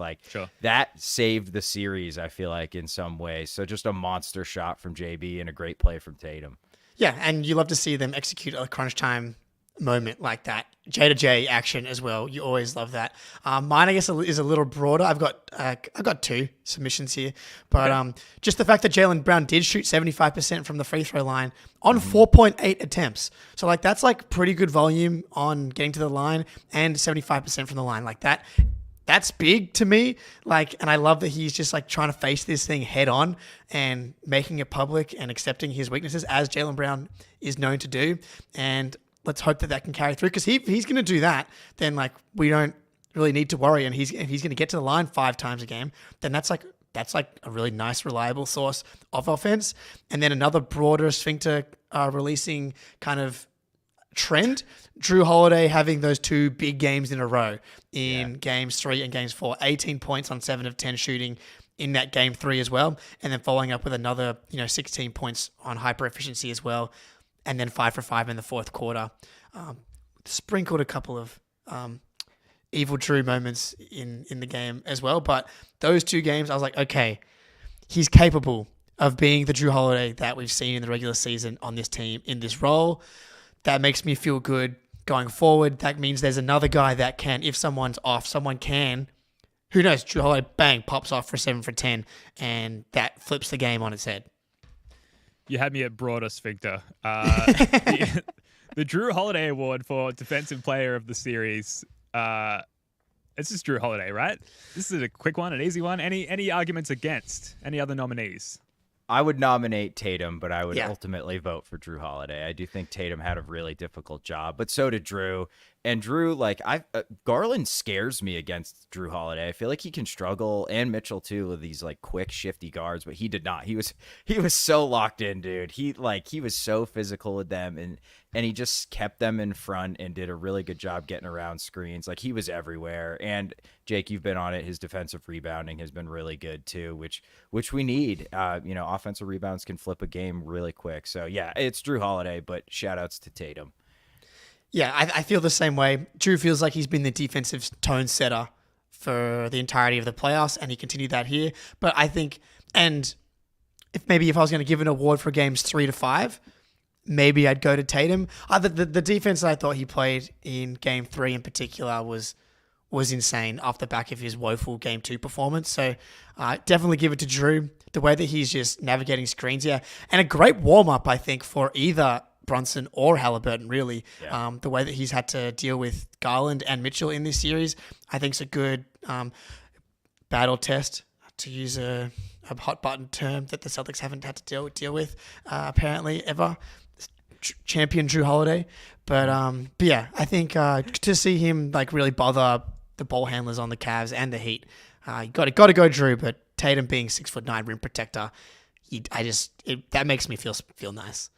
That saved the series, I feel like, in some ways. So just a monster shot from JB and a great play from Tatum. Yeah, and you love to see them execute a crunch time moment like that. J to J action as well. You always love that. Mine, I guess, is a little broader. I've got 2 submissions here, but just the fact that Jaylen Brown did shoot 75% from the free throw line on 4.8 attempts. So that's pretty good volume on getting to the line, and 75% from the line like that. That's big to me. And I love that he's just trying to face this thing head on and making it public and accepting his weaknesses, as Jaylen Brown is known to do. And let's hope that can carry through, because if he's going to do that, then we don't really need to worry. And if he's going to get to the line 5 times a game, then that's a really nice, reliable source of offense. And then another broader sphincter releasing kind of trend, Drew Holiday having those 2 big games in a row in games 3 and games 4, 18 points on 7 of 10 shooting in that game 3 as well, and then following up with another 16 points on hyper efficiency as well, and then 5 for 5 in the fourth quarter. Sprinkled a couple of evil Drew moments in the game as well, but those 2 games I was like, okay, he's capable of being the Drew Holiday that we've seen in the regular season on this team in this role. That makes me feel good going forward. That means there's another guy that can, if someone's off, someone can, who knows, Drew Holiday, bang, pops off for 7 for 10, and that flips the game on its head. You had me at broader sphincter. The Drew Holiday Award for Defensive Player of the Series. It's just Drew Holiday, right? This is a quick one, an easy one. Any arguments against any other nominees? I would nominate Tatum, but I would ultimately vote for Drew Holiday. I do think Tatum had a really difficult job, but so did Drew. And Drew, Garland scares me against Drew Holiday. I feel like he can struggle, and Mitchell too, with these quick, shifty guards, but he did not. He was so locked in, dude. He was so physical with them, and he just kept them in front and did a really good job getting around screens. He was everywhere. And Jake, you've been on it. His defensive rebounding has been really good too, which we need. Offensive rebounds can flip a game really quick. So yeah, it's Drew Holiday, but shout outs to Tatum. Yeah, I feel the same way. Drew feels like he's been the defensive tone setter for the entirety of the playoffs, and he continued that here. But I think, and if I was going to give an award for games 3 to 5, maybe I'd go to Tatum. The defense that I thought he played in game 3 in particular was insane off the back of his woeful game 2 performance. So definitely give it to Drew. The way that he's just navigating screens, and a great warm-up, I think, for either Brunson or Halliburton, really. Yeah. The way that he's had to deal with Garland and Mitchell in this series, I think is a good battle test, to use a hot button term that the Celtics haven't had to deal with apparently ever. Champion Drew Holiday. But yeah, I think to see him really bother the ball handlers on the Cavs and the Heat, you got to go Drew. But Tatum being 6'9" rim protector, that makes me feel nice.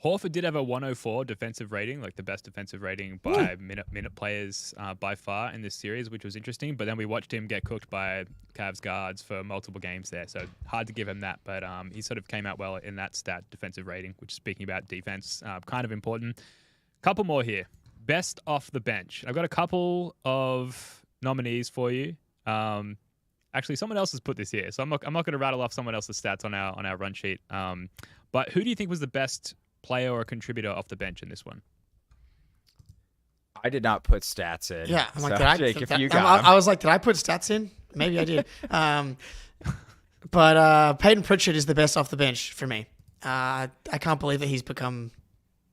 Horford did have a 104 defensive rating, the best defensive rating by minute players by far in this series, which was interesting. But then we watched him get cooked by Cavs guards for multiple games there, so hard to give him that. But he sort of came out well in that stat, defensive rating, which, speaking about defense, kind of important. Couple more here. Best off the bench. I've got a couple of nominees for you. Actually, someone else has put this here, so I'm not going to rattle off someone else's stats on our run sheet. But who do you think was the best player or contributor off the bench in this one? I did not put stats in. Yeah, I'm like, Jake, if you got I was like, did I put stats in? Maybe I did. But Peyton Pritchard is the best off the bench for me. I can't believe that he's become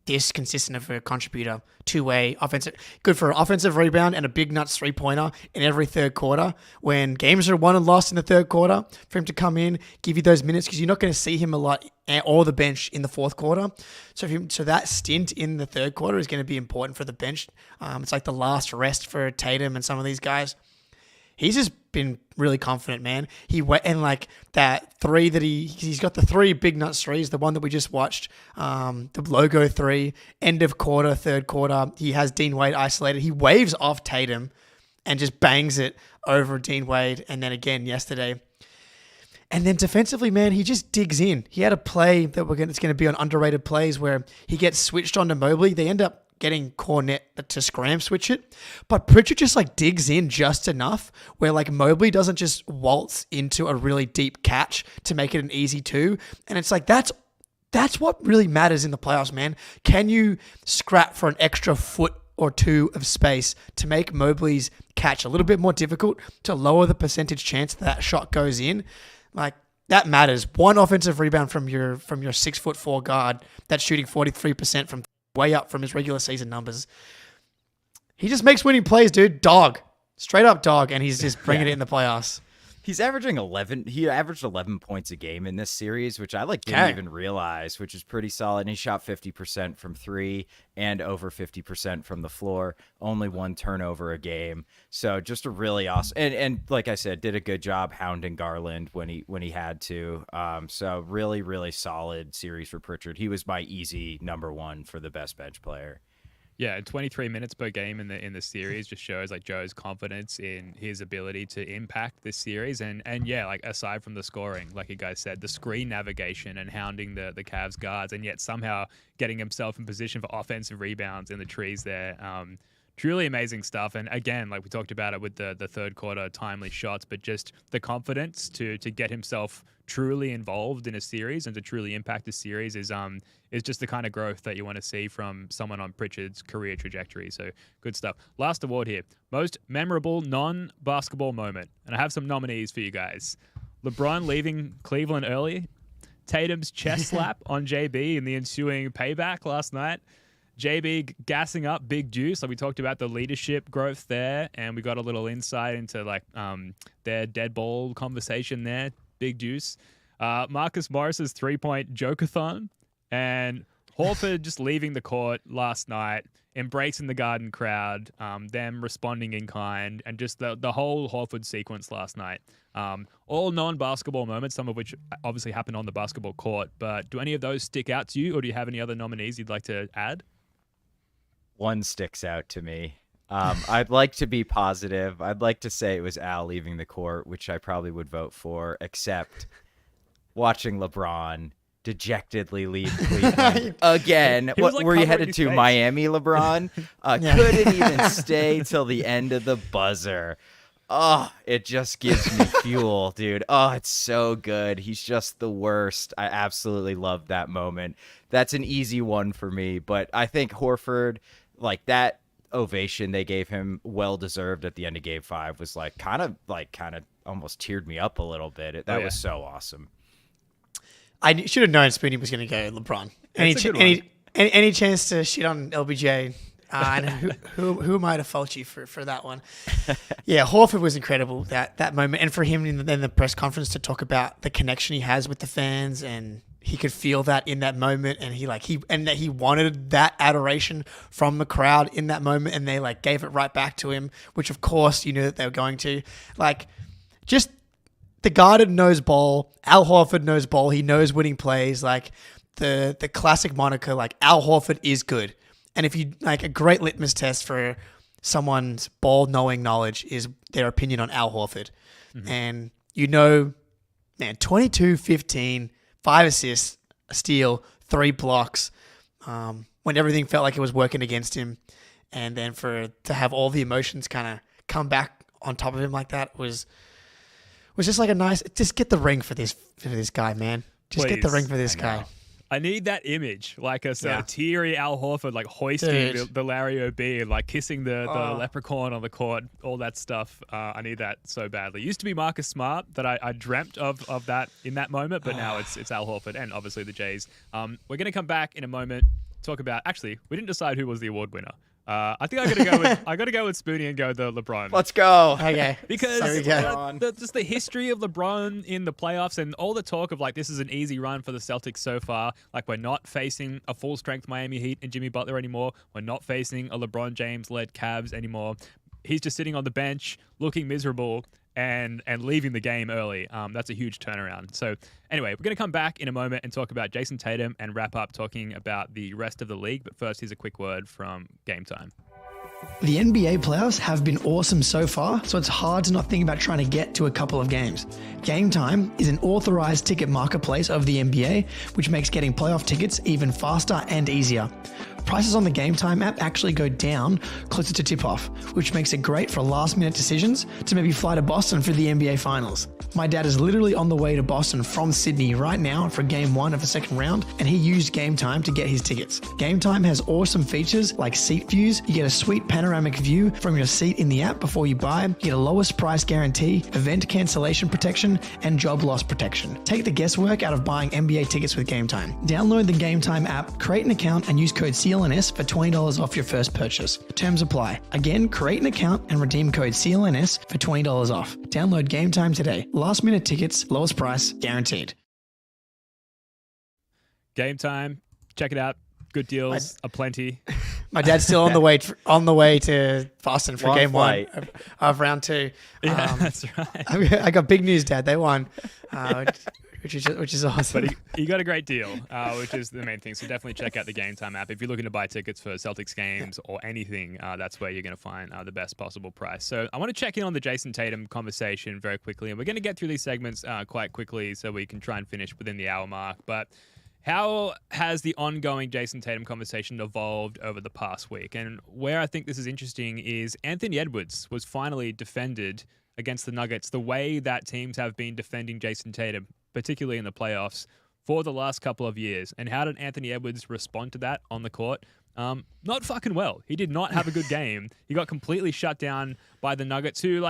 this consistent of a contributor, two-way offensive, good for an offensive rebound and a big nuts three-pointer in every third quarter. When games are won and lost in the third quarter, for him to come in, give you those minutes, because you're not going to see him a lot or the bench in the fourth quarter. So that stint in the third quarter is going to be important for the bench. It's like the last rest for Tatum and some of these guys. He's just been really confident, man. And like that three that he's got the three big nuts threes, the one that we just watched, the logo three, end of quarter, third quarter. He has Dean Wade isolated. He waves off Tatum and just bangs it over Dean Wade. And then again yesterday. And then defensively, man, he just digs in. He had a play that it's going to be on underrated plays where he gets switched onto Mobley. They end up getting Cornette to scram switch it, but Pritchard just like digs in just enough where like Mobley doesn't just waltz into a really deep catch to make it an easy two. And it's like, that's what really matters in the playoffs, man. Can you scrap for an extra foot or two of space to make Mobley's catch a little bit more difficult, to lower the percentage chance that shot goes in? Like, that matters. One offensive rebound from your 6'4" guard that's shooting 43% from way up from his regular season numbers. He just makes winning plays, dude. Dog. Straight up dog, and he's just bringing it in the playoffs. He's averaging 11. He averaged 11 points a game in this series, which I didn't even realize, which is pretty solid. And he shot 50% from three and over 50% from the floor. Only one turnover a game. So just a really awesome. And like I said, did a good job hounding Garland when he had to. So really, really solid series for Pritchard. He was my easy number one for the best bench player. Yeah, 23 minutes per game in the series just shows like Joe's confidence in his ability to impact this series. And yeah, like aside from the scoring, like you guys said, the screen navigation and hounding the Cavs guards, and yet somehow getting himself in position for offensive rebounds in the trees there. Truly amazing stuff. And again, like we talked about it with the third quarter timely shots, but just the confidence to get himself truly involved in a series and to truly impact a series is just the kind of growth that you want to see from someone on Pritchard's career trajectory. So good stuff. Last award here, most memorable non-basketball moment. And I have some nominees for you guys. LeBron leaving Cleveland early, Tatum's chest slap on JB in the ensuing payback last night, JB gassing up Big Juice. Like we talked about the leadership growth there, and we got a little insight into like their dead ball conversation there. Big Juice. Marcus Morris's 3-point joke-a-thon, and Horford just leaving the court last night, embracing the Garden crowd, them responding in kind, and just the whole Horford sequence last night. All non-basketball moments, some of which obviously happened on the basketball court, but do any of those stick out to you, or do you have any other nominees you'd like to add? One sticks out to me. I'd like to be positive. I'd like to say it was Al leaving the court, which I probably would vote for, except watching LeBron dejectedly leave Cleveland again. What were you headed to? Miami, LeBron? Couldn't even stay till the end of the buzzer. Oh, it just gives me fuel, dude. Oh, it's so good. He's just the worst. I absolutely love that moment. That's an easy one for me, but I think Horford, like that ovation they gave him, well deserved at the end of Game 5, was kind of almost teared me up a little bit. That was so awesome. I should have known Spoonie was going to go LeBron. Any chance to shit on LBJ? And who am I to fault you for that one? Yeah, Horford was incredible that moment, and for him in the press conference to talk about the connection he has with the fans, and he could feel that in that moment, and he wanted that adoration from the crowd in that moment, and they gave it right back to him, which of course you knew that they were going to. Just the Garden knows ball. Al Horford knows ball. He knows winning plays. The classic moniker, Al Horford is good. And if you a great litmus test for someone's ball knowing knowledge is their opinion on Al Horford. Mm-hmm. And man, 22, 15, 5 assists, a steal, 3 blocks, when everything felt like it was working against him. And then to have all the emotions kind of come back on top of him like that was just a nice, just get the ring for this guy, man. Just get the ring for this guy. I need that image, like a sort of teary Al Horford, like hoisting the Larry O'B, and like kissing the leprechaun on the court, all that stuff. I need that so badly. It used to be Marcus Smart that I dreamt of that in that moment, but now it's Al Horford and obviously the Jays. We're going to come back in a moment, talk about, actually, we didn't decide who was the award winner. I think I got to go with Spoonie and go the LeBron. Let's go. Okay. Because just the history of LeBron in the playoffs and all the talk of like this is an easy run for the Celtics so far. Like we're not facing a full strength Miami Heat and Jimmy Butler anymore. We're not facing a LeBron James led Cavs anymore. He's just sitting on the bench looking miserable and leaving the game early. That's a huge turnaround. So anyway, we're going to come back in a moment and talk about Jayson Tatum and wrap up talking about the rest of the league. But first, here's a quick word from Game Time. The NBA playoffs have been awesome so far, so it's hard to not think about trying to get to a couple of games. Game Time is an authorized ticket marketplace of the NBA, which makes getting playoff tickets even faster and easier. Prices on the Game Time app actually go down closer to tip-off, which makes it great for last-minute decisions to maybe fly to Boston for the NBA Finals. My dad is literally on the way to Boston from Sydney right now for Game 1 of the second round, and he used Game Time to get his tickets. Game Time has awesome features like seat views. You get a sweet panoramic view from your seat in the app before you buy. You get a lowest price guarantee, event cancellation protection, and job loss protection. Take the guesswork out of buying NBA tickets with Game Time. Download the Game Time app, create an account, and use code CLNS for $20 off your first purchase. Terms apply. Again, create an account and redeem code CLNS for $20 off. Download Game Time today. Last minute tickets, lowest price, guaranteed. Game Time. Check it out. Good deals aplenty. My dad's still on the way to Boston for Game 1 of round 2. Yeah, that's right. I got big news, Dad. They won, which is awesome. But he got a great deal, which is the main thing. So definitely check out the Game Time app. If you're looking to buy tickets for Celtics games or anything, that's where you're going to find the best possible price. So I want to check in on the Jayson Tatum conversation very quickly. And we're going to get through these segments quite quickly so we can try and finish within the hour mark. But how has the ongoing Jayson Tatum conversation evolved over the past week? And where I think this is interesting is Anthony Edwards was finally defended against the Nuggets the way that teams have been defending Jayson Tatum, particularly in the playoffs, for the last couple of years. And how did Anthony Edwards respond to that on the court? Not fucking well. He did not have a good game. He got completely shut down by the Nuggets, who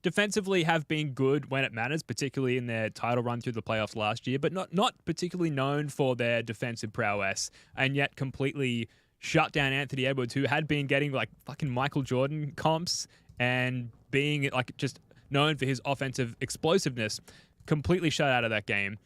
defensively have been good when it matters, particularly in their title run through the playoffs last year, but not particularly known for their defensive prowess, and yet completely shut down Anthony Edwards, who had been getting fucking Michael Jordan comps and being just known for his offensive explosiveness, completely shut out of that game.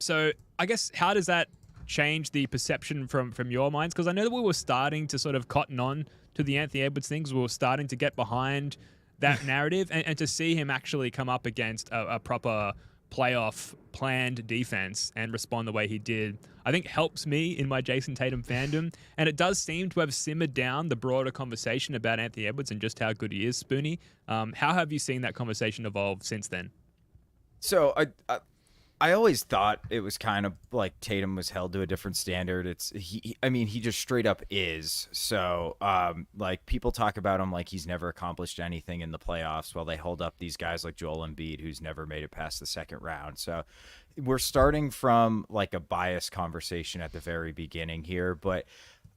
So I guess how does that change the perception from your minds? Because I know that we were starting to sort of cotton on to the Anthony Edwards things. We were starting to get behind that narrative, and to see him actually come up against a proper playoff planned defense and respond the way he did, I think helps me in my Jayson Tatum fandom. And it does seem to have simmered down the broader conversation about Anthony Edwards and just how good he is, Spoonie. How have you seen that conversation evolve since then? So I always thought it was kind of like Tatum was held to a different standard. He just straight up is. So people talk about him like he's never accomplished anything in the playoffs, while they hold up these guys like Joel Embiid, who's never made it past the second round. So we're starting from a biased conversation at the very beginning here, but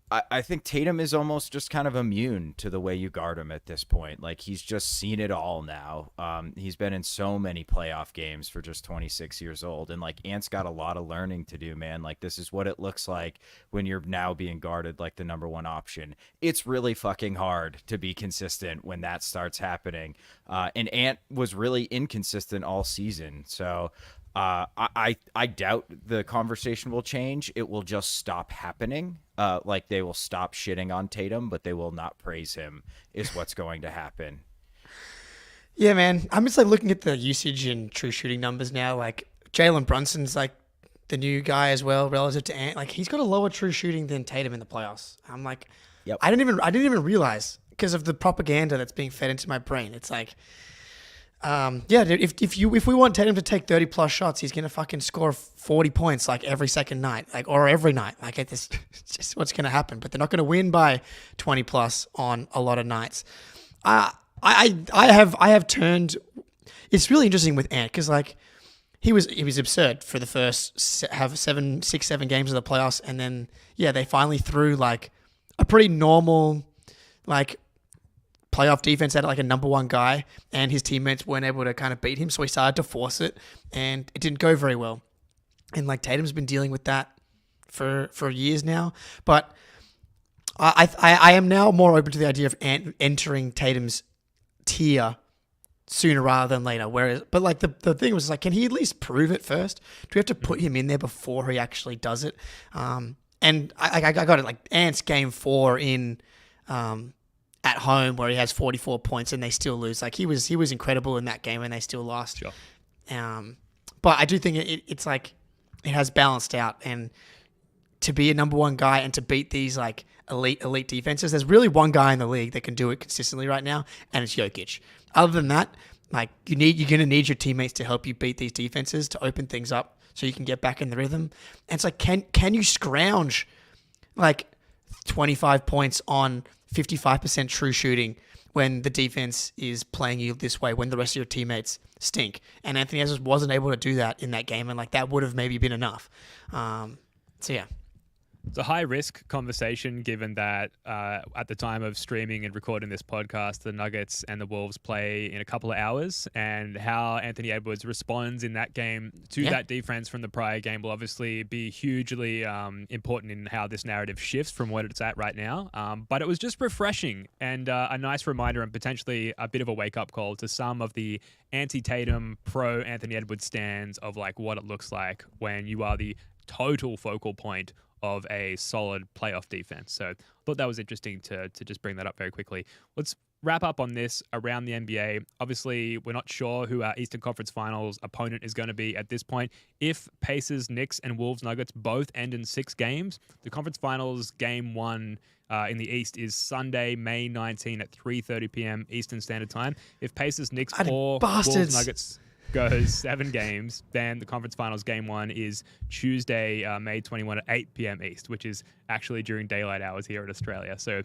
I think Tatum is almost just kind of immune to the way you guard him at this point. He's just seen it all now. He's been in so many playoff games for just 26 years old. And Ant's got a lot of learning to do, man. This is what it looks like when you're now being guarded like the number one option. It's really fucking hard to be consistent when that starts happening. And Ant was really inconsistent all season. So I doubt the conversation will change. It will just stop happening. They will stop shitting on Tatum, but they will not praise him, is what's going to happen. Yeah, man. I'm just looking at the usage and true shooting numbers now. Jalen Brunson's the new guy as well relative to Ant. He's got a lower true shooting than Tatum in the playoffs. I'm yep. I didn't even realize because of the propaganda that's being fed into my brain. It's if we want Tatum to take 30 plus shots, he's gonna fucking score 40 points every second night, or every night. It's just what's gonna happen. But they're not gonna win by 20 plus on a lot of nights. I have turned. It's really interesting with Ant because he was absurd for the first 7 games of the playoffs, and then they finally threw like a pretty normal like playoff defense at like a number one guy, and his teammates weren't able to kind of beat him, so he started to force it, and it didn't go very well. And like Tatum's been dealing with that for years now, but I am now more open to the idea of entering Tatum's tier sooner rather than later. But like the thing was like, can he at least prove it first? Do we have to put him in there before he actually does it? And I got it like Ants game 4 in at home where he has 44 points and they still lose. Like he was incredible in that game and they still lost. Sure. But I do think it's like it has balanced out, and to be a number one guy and to beat these like elite defenses, there's really one guy in the league that can do it consistently right now, and it's Jokic. Other than that, like you're going to need your teammates to help you beat these defenses to open things up so you can get back in the rhythm. And it's like, can you scrounge like 25 points on 55% true shooting when the defense is playing you this way, when the rest of your teammates stink? And Anthony Edwards wasn't able to do that in that game, and like that would have maybe been enough. So yeah. It's a high-risk conversation given that at the time of streaming and recording this podcast, the Nuggets and the Wolves play in a couple of hours, and how Anthony Edwards responds in that game to that defense from the prior game will obviously be hugely important in how this narrative shifts from what it's at right now. But it was just refreshing and a nice reminder and potentially a bit of a wake-up call to some of the anti-Tatum, pro-Anthony Edwards stands of like what it looks like when you are the total focal point of a solid playoff defense. So I thought that was interesting to just bring that up very quickly. Let's wrap up on this around the NBA. Obviously, we're not sure who our Eastern Conference Finals opponent is going to be at this point. If Pacers, Knicks, and Wolves Nuggets both end in 6 games, the Conference Finals Game 1 in the East is Sunday, May 19 at 3:30 p.m. Eastern Standard Time. If Pacers, Knicks, or Wolves Nuggets goes 7 games, then the Conference Finals Game 1 is Tuesday, May 21 at 8 p.m. East, which is actually during daylight hours here in Australia. So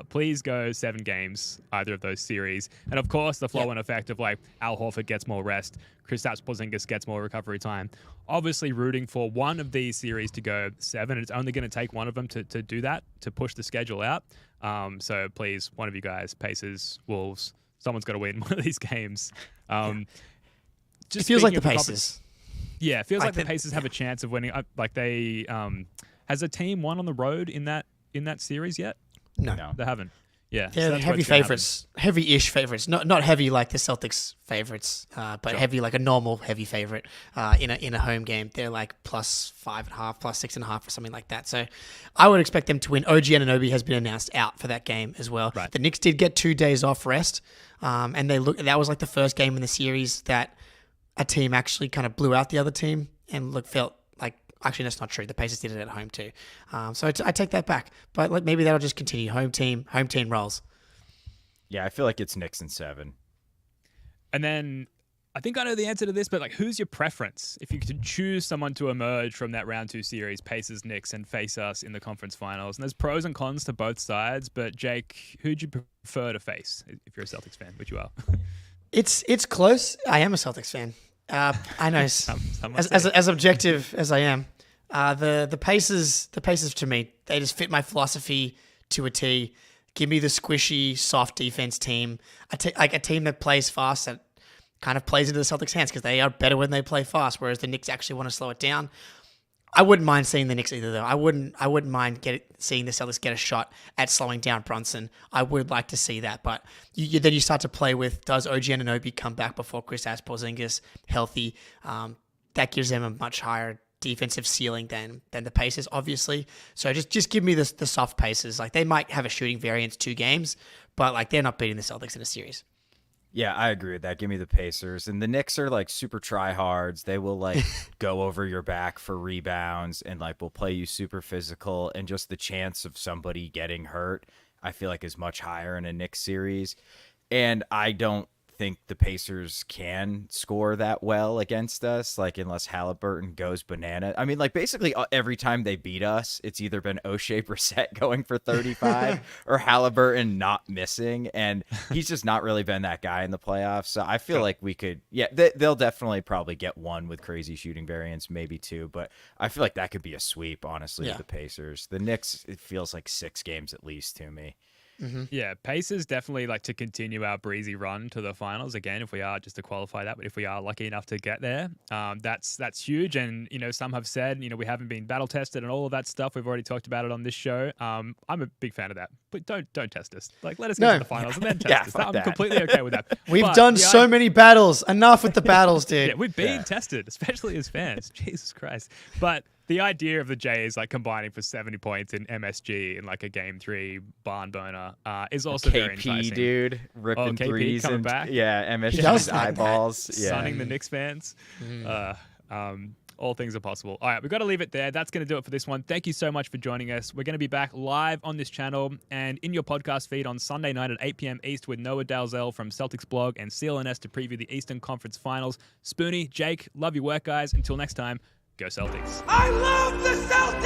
please go 7 games, either of those series. And of course, the flow-on effect of like Al Horford gets more rest, Kristaps Porzingis gets more recovery time. Obviously rooting for one of these series to go 7, and it's only going to take one of them to do that, to push the schedule out. So please, one of you guys, Pacers, Wolves, someone's got to win one of these games. It feels like the Pacers. Yeah, it feels like the Pacers have a chance of winning. Like they, has a team won on the road in that series yet? No, they haven't. Yeah, they're heavy favorites, heavy-ish favorites. Not heavy like the Celtics favorites, but heavy like a normal heavy favorite in a home game. They're like +5.5, +6.5, or something like that. So I would expect them to win. OG Anunoby has been announced out for that game as well. Right. The Knicks did get 2 days off rest, and that was like the first game in the series that a team actually kind of blew out the other team and felt like, actually that's not true. The Pacers did it at home too. So I take that back, but like maybe that'll just continue. Home team rolls. Yeah, I feel like it's Knicks in 7. And then I think I know the answer to this, but like, who's your preference? If you could choose someone to emerge from that round 2 series, Pacers, Knicks, and face us in the conference finals. And there's pros and cons to both sides, but Jake, who'd you prefer to face if you're a Celtics fan, which you are? It's close. I am a Celtics fan. I know, as objective as I am, the Pacers to me, they just fit my philosophy to a T. Give me the squishy, soft defense team, like a team that plays fast, that kind of plays into the Celtics' hands because they are better when they play fast. Whereas the Knicks actually want to slow it down. I wouldn't mind seeing the Knicks either, though. I wouldn't mind seeing the Celtics get a shot at slowing down Brunson. I would like to see that, but then you start to play with, does OG Anunoby come back before Kristaps Porzingis healthy? That gives them a much higher defensive ceiling than the Pacers, obviously. So just give me the soft Pacers. Like they might have a shooting variance 2 games, but like they're not beating the Celtics in a series. Yeah, I agree with that. Give me the Pacers. And the Knicks are like super tryhards. They will like go over your back for rebounds and like will play you super physical. And just the chance of somebody getting hurt, I feel like is much higher in a Knicks series. And I don't think the Pacers can score that well against us, like unless Halliburton goes banana. I mean, like basically every time they beat us, it's either been O'Shea Brissett going for 35 or Halliburton not missing, and he's just not really been that guy in the playoffs. So I feel like we could, they'll definitely probably get one with crazy shooting variance, maybe two, but I feel like that could be a sweep, honestly, with the Pacers. The Knicks, it feels like 6 games at least to me. Mm-hmm. Yeah, Pacers definitely like to continue our breezy run to the finals again. If we are, just to qualify that, but if we are lucky enough to get there, that's huge. And some have said we haven't been battle tested and all of that stuff. We've already talked about it on this show. I'm a big fan of that, but don't test us. Like let us get to the finals and then test us. I'm completely okay with that. We've done so many battles. Enough with the battles, dude. Yeah, we've been tested, especially as fans. Jesus Christ, but. The idea of the Jays like combining for 70 points in MSG in like a Game 3 barn burner is also very enticing. Dude, ripping KP threes coming and back. Yeah, MSG's eyeballs. Sunning the Knicks fans. All things are possible. All right, we've got to leave it there. That's going to do it for this one. Thank you so much for joining us. We're going to be back live on this channel and in your podcast feed on Sunday night at 8 p.m. East with Noah Dalzell from Celtics blog and CLNS to preview the Eastern Conference Finals. Spoonie, Jake, love your work, guys. Until next time. Go Celtics. I love the Celtics!